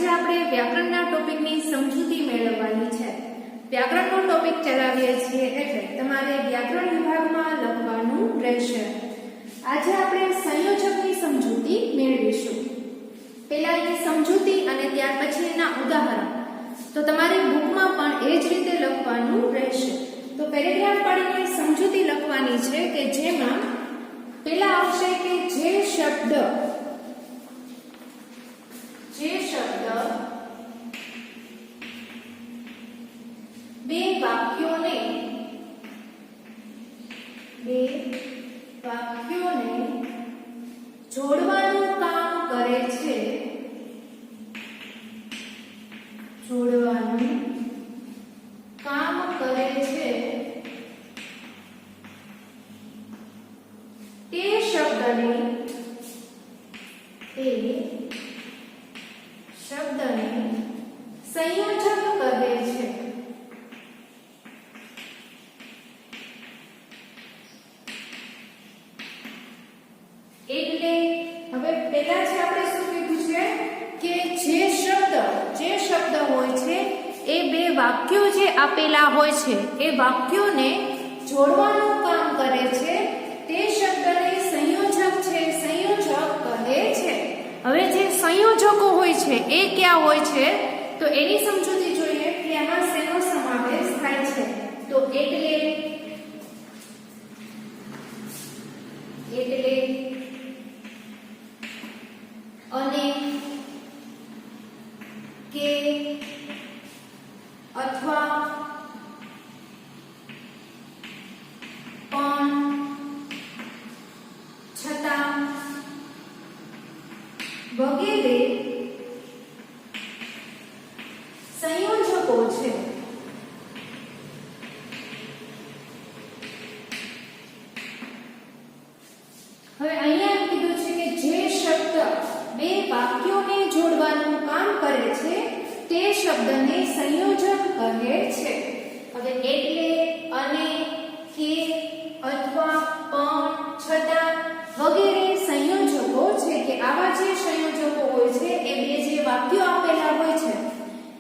આજે આપણે વ્યાકરણના ટોપિકની સમજૂતી મેળવવાની છે। વ્યાકરણનો ટોપિક ચલાવીએ છીએ એટલે તમારે વ્યાકરણ વિભાગમાં લખવાનું રહેશે। આજે આપણે સંયોજકની સમજૂતી મેળવીશું। પહેલા એની સમજૂતી અને ત્યાર પછી એના ઉદાહરણ તો તમારી બુકમાં પણ એ જ રીતે લખવાનું રહેશે। તો પેરેગ્રાફ પાડીને સમજૂતી લખવાની છે કે જેમાં પહેલા આવશે કે જે શબ્દ બે વાક્યોને જોડવાનું કામ કરે છે, તે શબ્દને સંયોજક કહે છે। એટલે હવે પહેલા છે આપણે શું કીધું છે કે જે શબ્દ હોય છે એ બે વાક્યો જે આપેલા હોય છે એ વાક્યોને જોડવાનું કામ કરે છે, તે શબ્દને સંયોજક કહે છે। હવે જે સંયોજકો હોય છે એ ક્યાં હોય છે તો એની સમજૂતી જોઈએ કે આમાં શેનો સમાવેશ થાય છે। તો એટલે અને કે અથવા પણ છતાં વગેરે સંયોજકો છે। હવે અહીંયા કીધું છે કે જે શબ્દ બે વાક્યોને જોડવાનું કામ કરે છે તે શબ્દને સંયોજક કહે છે। હવે એટલે અને કે અથવા પણ છતાં વગેરે સંયોજકો છે કે આવા જે સંયોજકો હોય છે એ બે જે વાક્યો આપેલા હોય છે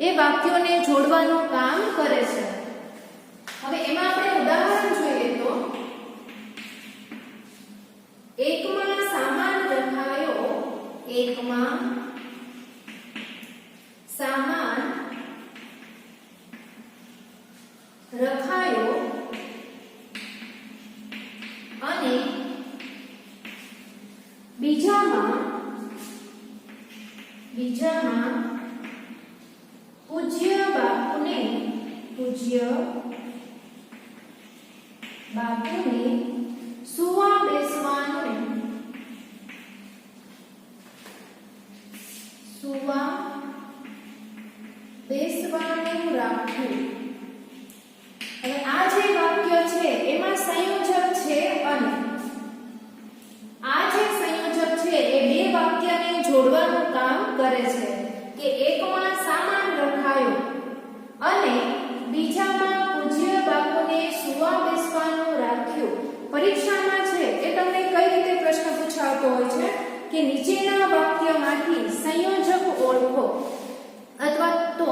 એ વાક્યોને જોડવાનું કામ કરે છે। હવે એમાં આપણે ઉદાહરણ જોઈએ તો એકમાં સામાન રખાયો, એકમાં સામાન રખાયો અને બીજામાં પૂજ્ય બાપુને સુવા બેસવાનું રાખ્યું। હવે આ જે વાક્ય છે એમાં સંયોજક છે અને આ જે સંયોજક છે એ બે વાક્યને જોડવાનું કામ કરે છે કે એકમાં સામાન રખાયો અને બીજામાં પૂજ્ય બાપુને સુવા બેસવાનું રાખ્યું। પરીક્ષામાં છે એ તમને કઈ રીતે પ્રશ્ન પૂછાતો હોય છે કે નીચેના વાક્યમાંથી સંયોજક ઓળખો, અથવા તો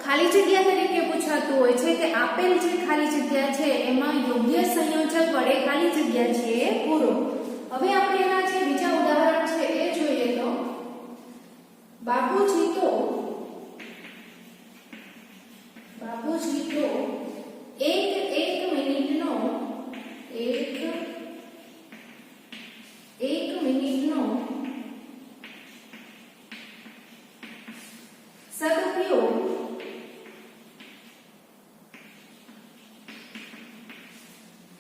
ખાલી જગ્યા તરીકે પૂછાતું હોય છે કે આપેલ જે ખાલી જગ્યા છે એમાં યોગ્ય સંયોજક વડે ખાલી જગ્યા છે એ પૂરો। હવે આપણે એના જે બીજા ઉદાહરણ છે એ જોઈએ તો બાપુજી તો એક મિનિટનો સદુપયોગ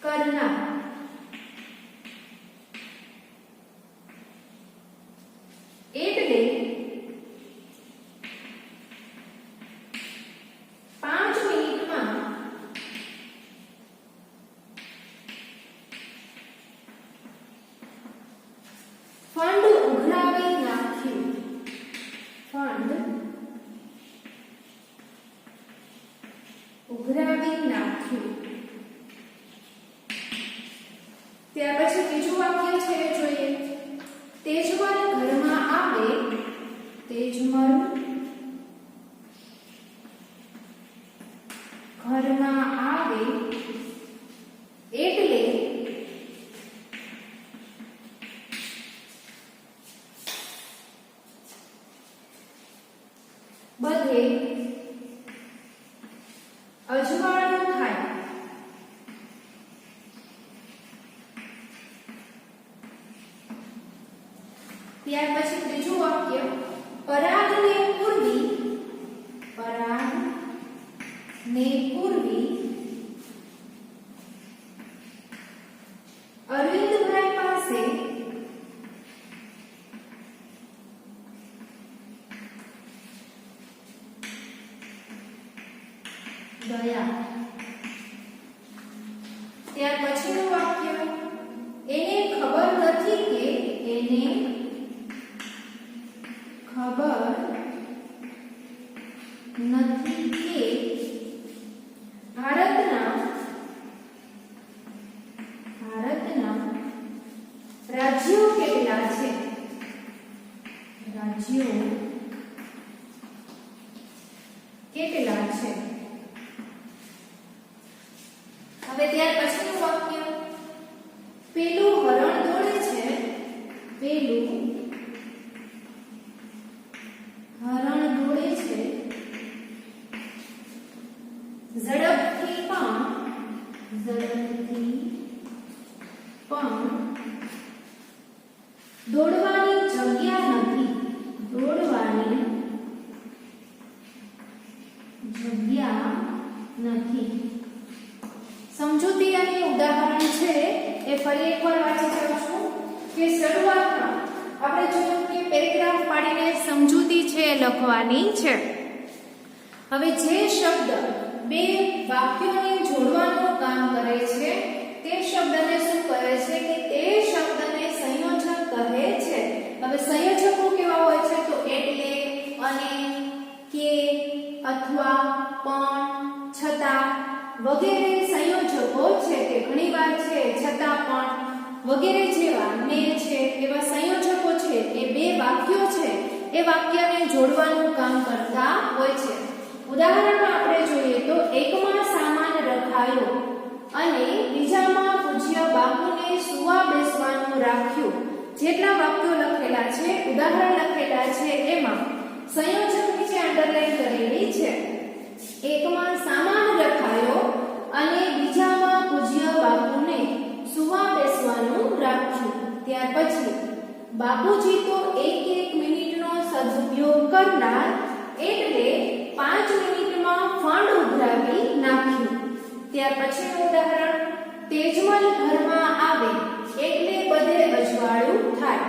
કરનાર। એટલે 5 મિનિટમાં ફંડ ઉઘરાવી નાખ્યું। ત્યાર પછી બીજું વાક્ય છે જોઈએ તેજમલ ઘરમાં આવે, તેજમલ ઘરમાં આવે એટલે બધે અજવાળું થાય. ત્યાર પછી ત્રીજું વાક્ય, પરાગને પૂર્વી અરવિંદભાઈ પાસે ગયા. ત્યાર પછીનું વાક્ય, એને ખબર નથી કે ભારતના રાજ્યો કેટલા છે. હવે ત્યાર પછીનું વાક્ય, પેલું હરણ દોડે છે ઝડપથી પણ દોડવાની જગ્યા નથી. સમજૂતી અને ઉદાહરણ છે એ ફરી એકવાર વાંચી શકું છું કે શરૂઆતમાં આપણે જોયું કે પેરેગ્રાફ પાડીને સમજૂતી છે એ લખવાની છે. હવે જે શબ્દ બે વાક્યોને જોડવાનું કામ કરે છે તે શબ્દને શું કહે છે કે તે શબ્દને સંયોજક કહે છે. હવે સંયોજકો કેવા હોય છે તો એટલે, અને, કે, અથવા, પણ, છતાં વગેરે સંયોજકો છે કે ઘણીવાર છે, છતાં પણ વગેરે જેવા, ને છે એવા સંયોજકો છે એ બે વાક્યો છે એ વાક્યને જોડવાનું કામ કરતા હોય છે. ઉદાહરણમાં આપણે જોઈએ તો એકમાં સામાન રખાયો અને બીજામાં પૂજ્ય બાપુને સુવા બેસવાનું રાખ્યું. જેટલા વાક્યો લખેલા છે, ઉદાહરણ લખેલા છે એમાં સંયોજક નીચે અંડરલાઈન કરેલી છે. એકમાં સામાન રખાયો અને બીજામાં પૂજ્ય બાપુને સુવા બેસવાનું રાખ્યું. ત્યાર પછી બાપુજી તો એક મિનિટનો સદુપયોગ કરનાર એટલે 5 મિનિટમાં ફંડ ઉઘરાવી નાખ્યું. ત્યાર પછીનું ઉદાહરણ, તેજમલ ઘરમાં આવે એટલે બધે અજવાળું થાય.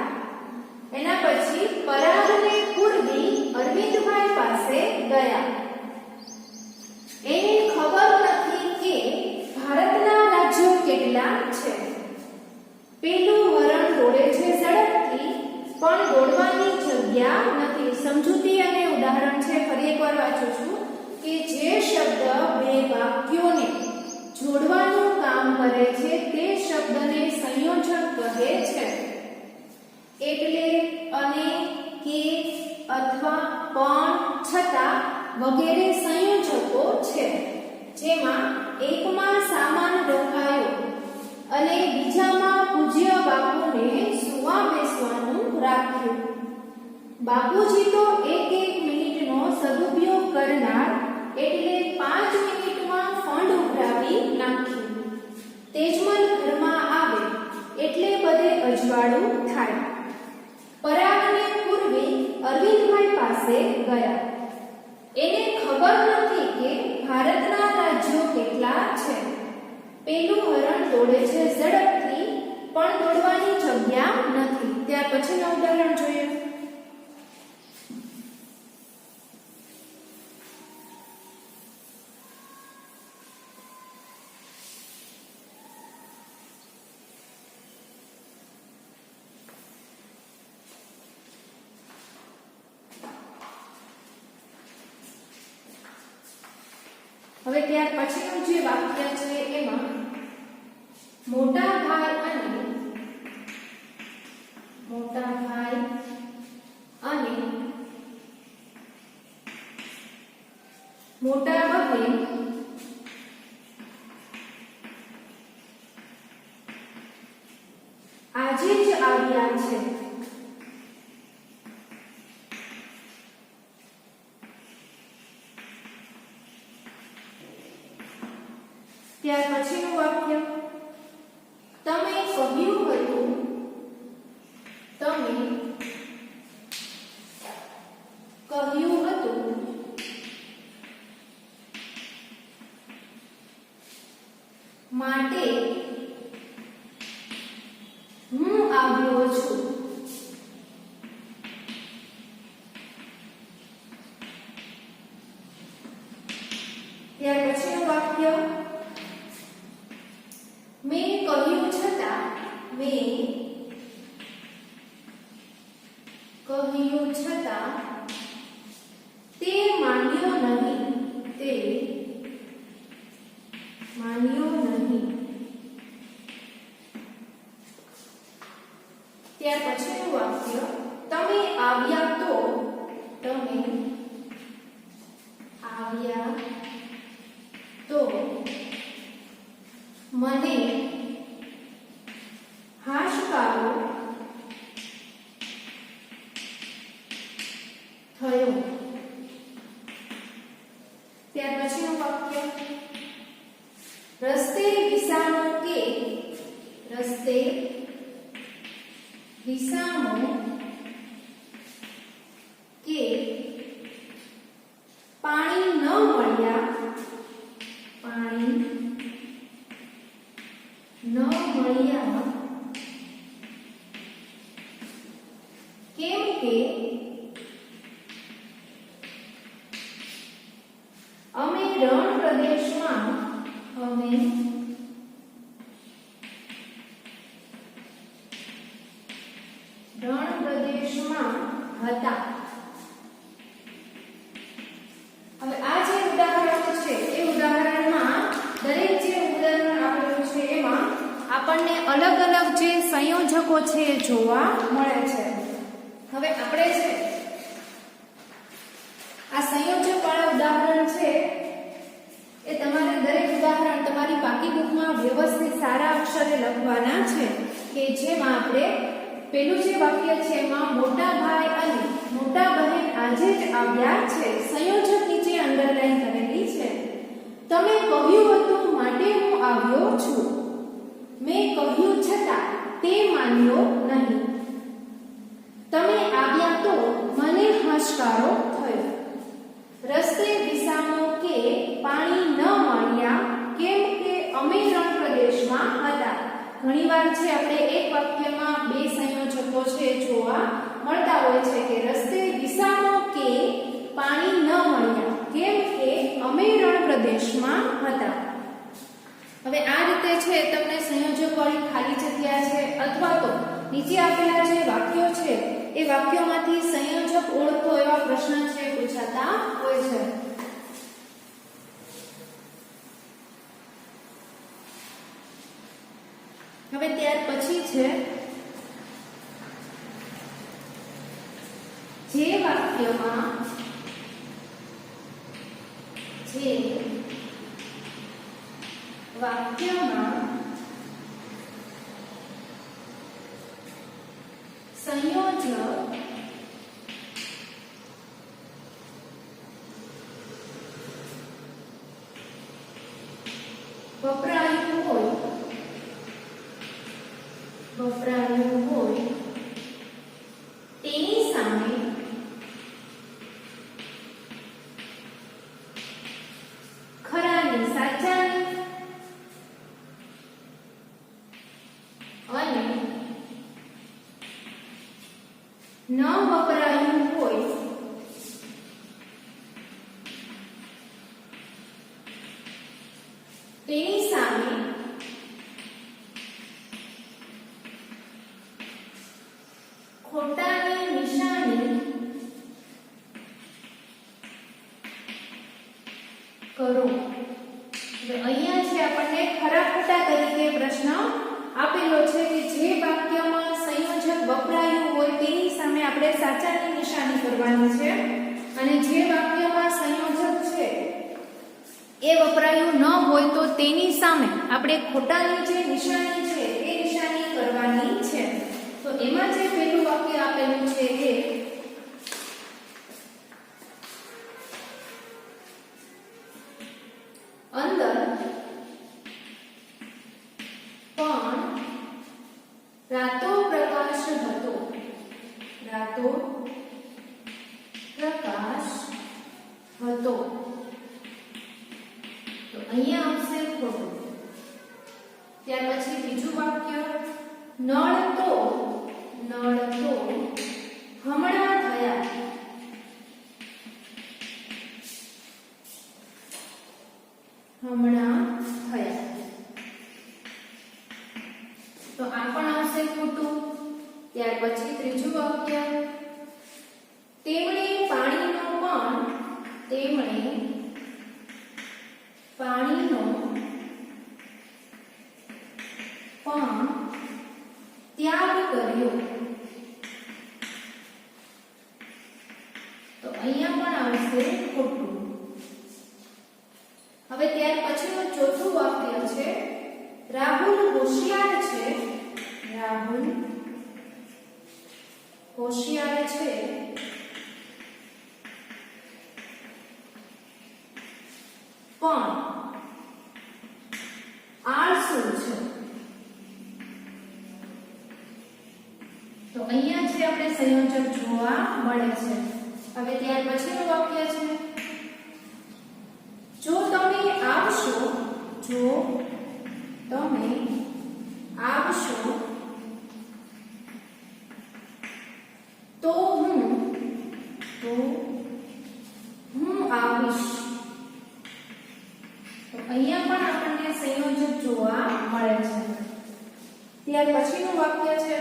એના પછી પરાગને પૂર્વી અરવિંદભાઈ પાસે ગયા. એને ખબર નથી કે ભારતના રાજ્યો કેટલા છે. પેલું હરણ દોડે છે ઝડપથી પણ દોડવાની જગ્યા નથી. સમજૂતી અને ઉદાહરણ છે ફરી એકવાર વાંચું છું કે જે શબ્દ બે વાક્યોને જોડવાનું કામ કરે છે તે શબ્દને સંયોજક કહે છે. એટલે, અને, કે, અથવા, પણ, છતાં વગેરે સંયોજકો છે. જેમાં એકમાં સામાન રખાયો અને બીજામાં પૂજ્ય બાપુને સુવા બેસવાનું રાખ્યું. બાપુજી તો એક મિનિટનો સદુપયોગ કરનાર એટલે 5 મિનિટમાં ફંડ ઉઘરાવી નાખ્યું. તેજમલ ઘરમાં આવે એટલે બધે અજવાળું થાય. પરાગને પૂર્વે અરવિંદભાઈ પાસે ગયા. એને ખબર નથી કે ભારતના રાજ્યો કેટલા છે. પેલું હરણ દોડે છે ઝડપથી પણ દોડવાની જગ્યા નથી. ત્યાર પછીનું ઉદાહરણ જોઈએ. હવે ત્યાર પછીનું જે વાક્ય છે એમાં મોટા ભાઈ અને મોટા બહેન આજે જ આવ્યા છે. ત્યાર પછીનું વાક્ય તમે કહ્યું હતું માટે હું આવ્યો છું. ત્યાર પછીનું વાક્ય મેં કહ્યું છતાં તે માન્યો નહીં. ત્યાર પછીનું વાક્ય તમે આવ્યા તો મને હાશકારો થયો. ત્યાર પછીનું વાક્ય રસ્તે વિસામો કે પાણી ન મળ્યા કેમ કે અમે રણ પ્રદેશમાં હતા. હવે આ જે ઉદાહરણ છે એ ઉદાહરણમાં દરેક જે ઉદાહરણ આપેલું છે એમાં આપણને અલગ અલગ જે સંયોજકો છે એ જોવા મળે છે. હવે આપણે છે આ સંયોજક વાળા ઉદાહરણ છે એ તમારે દરેક ઉદાહરણ તમારી બાકી બુકમાં વ્યવસ્થિત સારા અક્ષરે લખવાના છે કે જેમાં આપણે પેલું જે વાક્ય છે એમાં મોટા ભાઈ અને મોટા બહેન આજે જ આવ્યા છે. સંયોજક નીચે અંડરલાઈન કરેલી છે. તમે કહ્યું હતું માટે હું આવ્યો છું. મેં કહ્યું છતાં તે માન્યો નહીં. તમે આવ્યા તો મને હાશકારો થયો. રસ્તે વિસામો કે પાણી ન મળ્યા કેમ કે અમે રણ પ્રદેશમાં હતા. ઘણીવાર છે આપણે એક વાક્યમાં બે સંયોજકો છે જોવા મળતા હોય છે કે રસ્તે વિસામો કે પાણી ન મળ્યા કેમ કે અમે રણ પ્રદેશમાં હતા. હવે આ રીતે છે તમને સંયોજક વાળી ખાલી જગ્યા છે અથવા તો નીચે આપેલા જે વાક્યો છે એ વાક્યોમાંથી સંયોજક ઓળખો એવા પ્રશ્ન છે પૂછાતા હોય છે. હવે ત્યાર પછી છે જે વાક્યમાં સંયોજક વપરાયું હોય તેની સામે ખરાની સાચાની અને ન વપરાયું હોય તેની સામે ખોટાની નિશાની કરો. અહીંયા છે આપણને ખરા ખોટા તરીકે પ્રશ્ન આપેલો છે કે જે વાક્યમાં સંયોજક વપરાયું હોય તેની સામે આપણે સાચાની નિશાની કરવાની છે અને જે વાક્યમાં સંયોજક છે એ વપરાયું ન હોય તો તેની સામે આપણે ખોટાની જે નિશાની છે એ નિશાની કરવાની છે. એમાં જે પહેલું વાક્ય આપેલું છે એ અંદર પણ રાતો પ્રકાશ હતો, રાતો પ્રકાશ હતો. તો અહીંયા આવશે ખોટું. ત્યાર પછી બીજું વાક્ય નળ તો હમણાં થયા, હમણાં થયા. તો આ પણ આવશે ખોટું. ત્યાર પછી ત્રીજું વાક્ય તેમણે પાણીનો પણ ત્યાગ કર્યો. તો અહીંયા પણ આવશે ખોટું. હવે ત્યાર પછીનું ચોથું વાક્ય છે રાહુલ હોશિયાર છે, રાહુલ હોશિયાર છે પણ આળસુ છે. તો અહીંયા જે આપણે સંયોજક જોવા મળે છે. હવે ત્યાર પછીનું વાક્ય છે જો તમે આવશો તો હું આવીશ. તો અહીંયા પણ આપણને સંયોજક જોવા મળે છે. ત્યાર પછીનું વાક્ય છે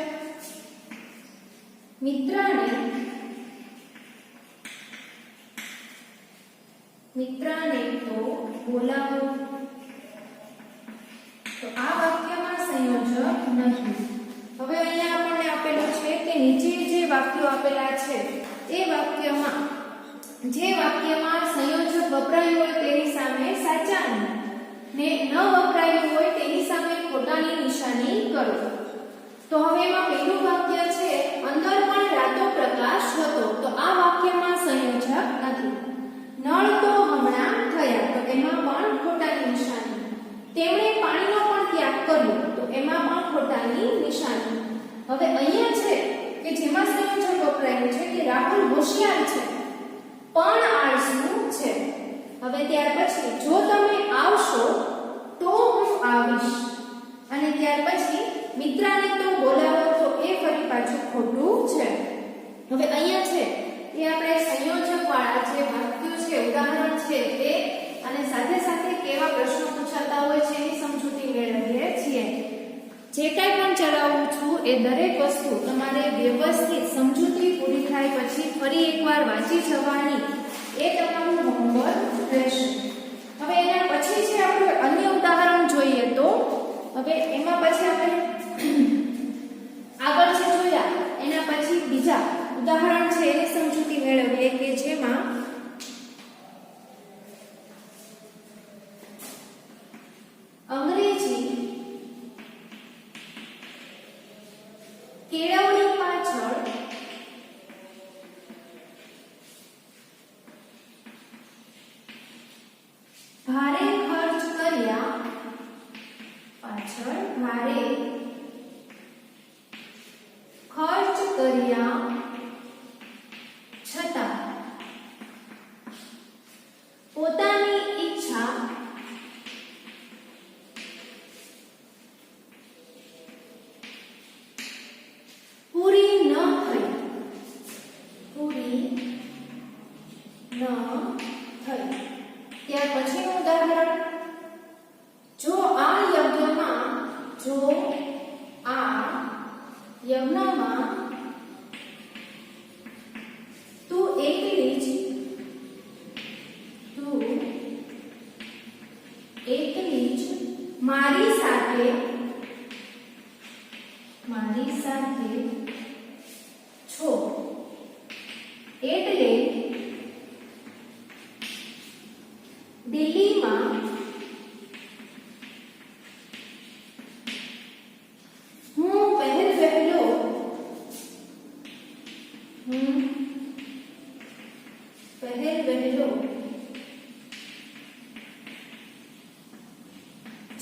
મિત્રને તો બોલાવો. તો આ વાક્યમાં સંયોજક નથી. હવે અહીંયા આપણને આપેલું છે કે નીચે જે વાક્યો આપેલા છે એ વાક્યમાં જે વાક્યમાં સંયોજક વપરાયું હોય તેની સામે સાચાની ને ન વપરાયું હોય તેની સામે ખોટાની નિશાની કરો. તો હવે એમાં પહેલું વાક્ય છે અંદર પણ રાતો પ્રકાશ હતો. તો આ વાક્યમાં સંયોજક નથી. નળ તો હમણાં થયા. તો એમાં પણ ખોટાની નિશાની. તેમણે પાણીનો પણ ત્યાગ કર્યો. તો એમાં પણ ખોટાની નિશાની. હવે અહીંયા છે કે જેમાં સંયોજક વપરાયું છે કે રાહુલ હોશિયાર છે પણ આળસુ છે. હવે ત્યાર પછી જો તમે આવશો તો હું આવીશ. અને ત્યાર પછી મિત્રને તો બોલાવો. તો એ ફરી પાછું ખોટું છે. હવે અહીંયા છે એ આપણે સંયોજક વાળા જે વાક્યો છે ઉદાહરણ છે તે અને સાથે સાથે કેવા પ્રશ્નો પૂછાતા હોય છે એની સમજૂતી મેળવીએ છીએ. જે કાંઈ પણ ચલાવું છું એ દરેક વસ્તુ તમારે વ્યવસ્થિત સમજૂતી પૂરી થાય પછી ફરી એકવાર વાંચી જવાની એ તમારું હોમવર્ક રહેશે. હવે એના પછી છે આપણે અન્ય ઉદાહરણ જોઈએ. તો હવે એમાં પછી આપણે આગળ જે જોયા એના પછી બીજા ઉદાહરણ છે એની સમજૂતી મેળવીએ કે જેમાં અંગ્રેજી કેળવણી પાછળ ભારે ખર્ચ કર્યા છતાં પોતાની ઈચ્છા પૂરી ન થઈ. ત્યાર પછીનું ઉદાહરણ જો આ યજ્ઞમાં તું એકલી જ મારી સાથે છો એટલે દિલ્હીમાં હું વહેલો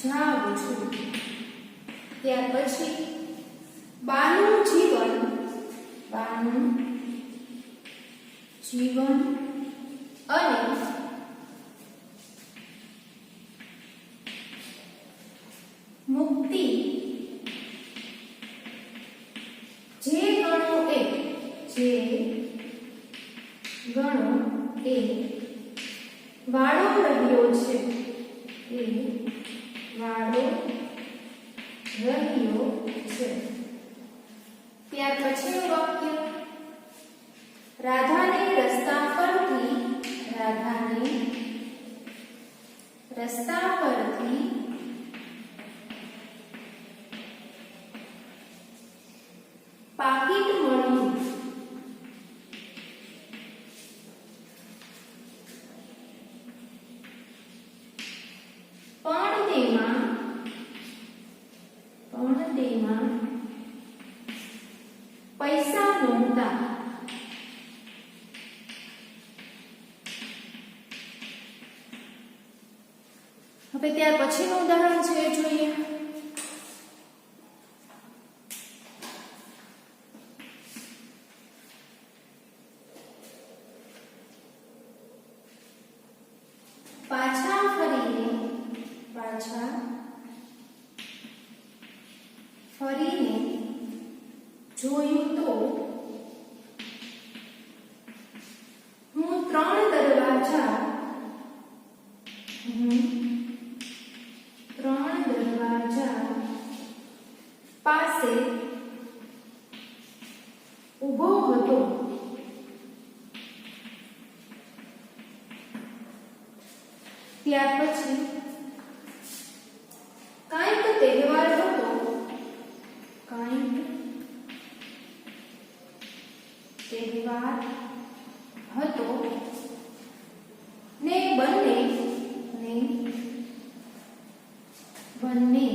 જાઉં છું. ત્યાર પછી બાનું જીવન અને મુક્તિ જે ગણો એ વાળો રહ્યો છે ત્યાર પછીનું વાક્ય રાધાને રસ્તા પરથી પાકીટ મળ્યું. પણ તેમાં પૈસા નહોતા. હવે ત્યાર પછીનું ઉદાહરણ છે જોઈએ. પાછા ફરીને જોયું તો હું ત્રણ દરવાજા પાસે ઊભો હતો. ત્યાર પછી કાંઈક તહેવાર હતો ને બંને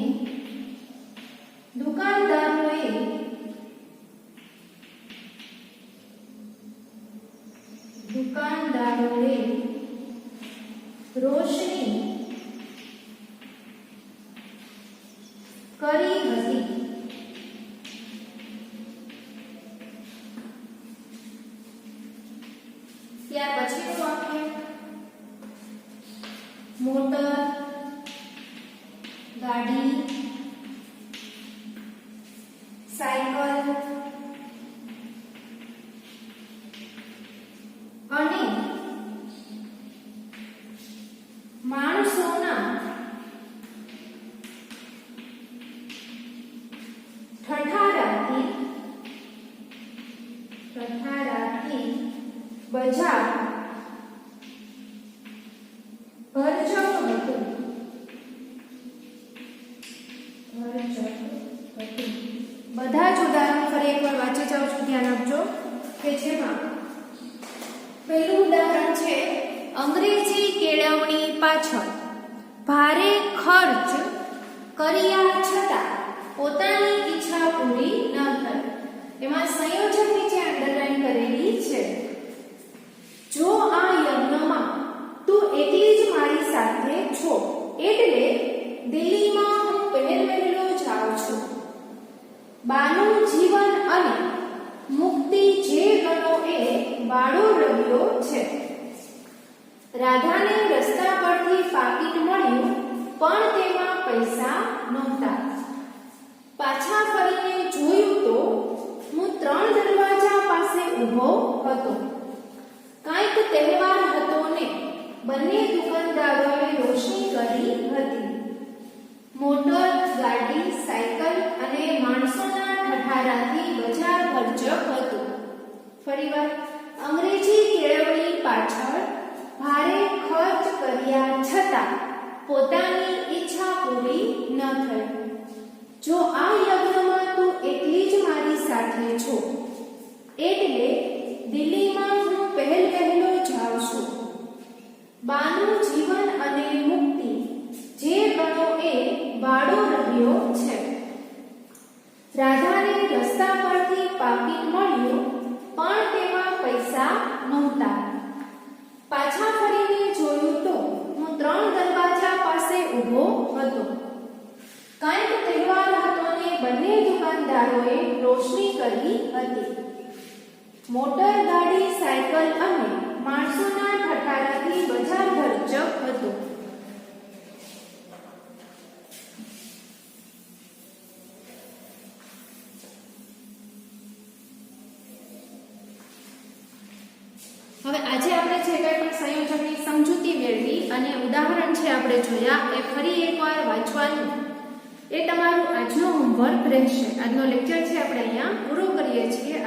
દુકાનદારોએ રોશની કરી હતી. ત્યાર પછીનું વાક્ય મોટર ગાડી સાયકલ અને માણસોના ઠઠારાથી બજાર ભરચક હતું. બધા જ ઉદાહરણ ફરી એકવાર વાંચી જાઉં છું, ધ્યાન આપજો. કે જેમાં પહેલું ઉદાહરણ છે અંગ્રેજી કેળવણી પાછળ ભારે ખર્ચ કર્યા છતાં પોતાની ઈચ્છા પૂરી ન થઈ. એમાં સંયોજક નીચે અંડરલાઈન કરેલી છે. જો આ યજ્ઞમાં તું એકલી જ મારી સાથે છો એટલે દિલ્હીમાં હું પહેલો જાઉં છું. બાનું જીવન અને મુક્તિ જે ગણો એ વાળો રહ્યો છે. રાધાને રસ્તા પરથી પાકીટ મળ્યું પણ તેમાં પૈસા નહોતા. પાછા ફરીને જોયું તો હું ત્રણ દરવાજા પાસે ઊભો હતો. કાંઈક તહેવાર હતો ને બંને દુકાનદારોએ રોશની કરી હતી. મોટર ગાડી સાયકલ અને માણસોના ઠઠારાથી બજાર ભરચક હતું. ફરીવાર અંગ્રેજી કેળવણી પાછળ ભારે ખર્ચ કર્યા છતાં પોતાની ઈચ્છા પૂરી ન થઈ. જો આ યજ્ઞમાં તું એકલી જ મારી સાથે છો એટલે દિલ્હીમાં હું પહેલો જાઉં છું. બાનું જીવન અને મુક્તિ જે ગણો એ વાળો રહ્યો છે. રાધાને રસ્તા પરથી પાકીટ મળ્યું પણ તેમાં પૈસા નહોતા. પાછા ફરીને જોયું તો હું ત્રણ દરવાજા પાસે ઊભો હતો. કંઈક તહેવાર હતો ને બંને દુકાનદારોએ રોશની કરી હતી. મોટર ગાડી, સાયકલ અને માણસોના ઠઠારાથી બજાર ભરચક હતું. હવે આજે આપણે જે કંઈ પણ સંયોજકની સમજૂતી મેળવી અને ઉદાહરણ છે આપણે જોયા એ ફરી એકવાર વાંચવાનું એ તમારું આજનો હોમવર્ક રહેશે. આજનો લેક્ચર છે આપણે અહીંયા પૂરો કરીએ છીએ.